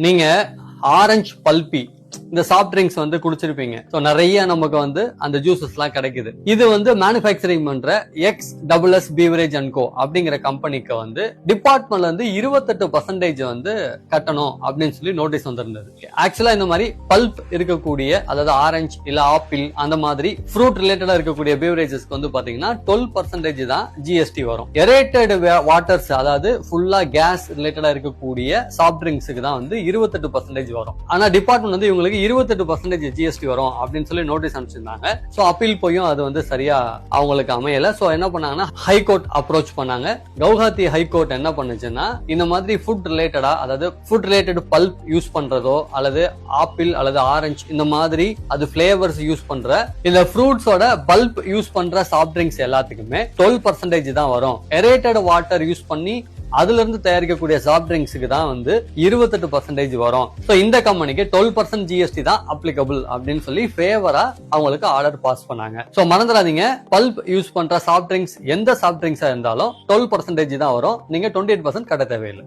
நீங்க ஆரஞ்சு பல்பி இந்த soft drinks வந்து குடிச்சிருப்பீங்க. சோ நிறைய நமக்கு வந்து அந்த ஜூசஸ் எல்லாம் கிடைக்குது. இது வந்து மேனுஃபேக்சரிங் பண்ற XSS பீவரேஜ் அண்ட் கோ அப்படிங்கிற கம்பெனிக்கு வந்து டிபார்ட்மெண்ட்ல இருந்து 28% வந்து கட்டணும் அப்படின்னு சொல்லி நோட்டீஸ் வந்திருந்தது. ஆக்சுவலா இந்த மாதிரி பல்ப் இருக்கக்கூடிய, அதாவது ஆரஞ்சு இல்ல ஆப்பிள் அந்த மாதிரி ஃப்ரூட் ரிலேட்டடா இருக்கக்கூடிய பீவரேஜஸ்க்கு வந்து பாத்தீங்கன்னா 12% தான் ஜிஎஸ்டி வரும். எரேட்டட் வாட்டர்ஸ், அதாவது ஃபுல்லா கேஸ் ரிலேட்டடா இருக்கக்கூடிய சாஃப்ட் ட்ரிங்க்ஸுக்கு தான் வந்து 28% வரும். ஆனா டிபார்ட்மெண்ட் வந்து இவங்களுக்கு 28% ஜிஎஸ்டி வரும் அப்படின்னு சொல்லி நோட்டீஸ் அனுப்பிச்சிருந்தாங்க. சோ அப்பீல் போயும் அது வந்து சரியா அவங்களுக்கு அமையல. சோ என்ன பண்ணாங்கன்னா ஹைகோர்ட் அப்ரோச் பண்ணாங்க. கவுஹாத்தி ஹைகோர்ட் என்ன பண்ணுச்சுன்னா, இந்த மாதிரி ஃபுட் ரிலேட்டடா, அதாவது ஃபுட் ரிலேட்டட் பல்ப் யூஸ் பண்றதோ அல்லது ஆப்பிள் அல்லது ஆரஞ்சு இந்த மாதிரி அது பிளேவர்ஸ் யூஸ் பண்ற இந்த ஃப்ரூட்ஸோட பல்ப் யூஸ் பண்ற சாஃப்ட் ட்ரிங்க்ஸ் எல்லாத்துக்குமே 12% தான் வரும். எரேட்டட் வாட்டர் யூஸ் பண்ணி அதுல இருந்து தயாரிக்கக்கூடிய சாஃப்ட் ட்ரிங்க்ஸுக்கு தான் வந்து 28% வரும். சோ இந்த கம்பெனிக்கு 12% ஜிஎஸ்டி தான் அப்ளிகபிள் அப்படின்னு சொல்லி ஃபேவரா அவங்களுக்கு ஆர்டர் பாஸ் பண்ணாங்க. சோ மறந்துடாதீங்க, பல்ப் யூஸ் பண்ற சாஃப்ட் ட்ரிங்க்ஸ் எந்த சாஃப்ட் ட்ரிங்க்ஸா இருந்தாலும் 12% தான் வரும். நீங்க 28% கட்ட தேவையில்லை.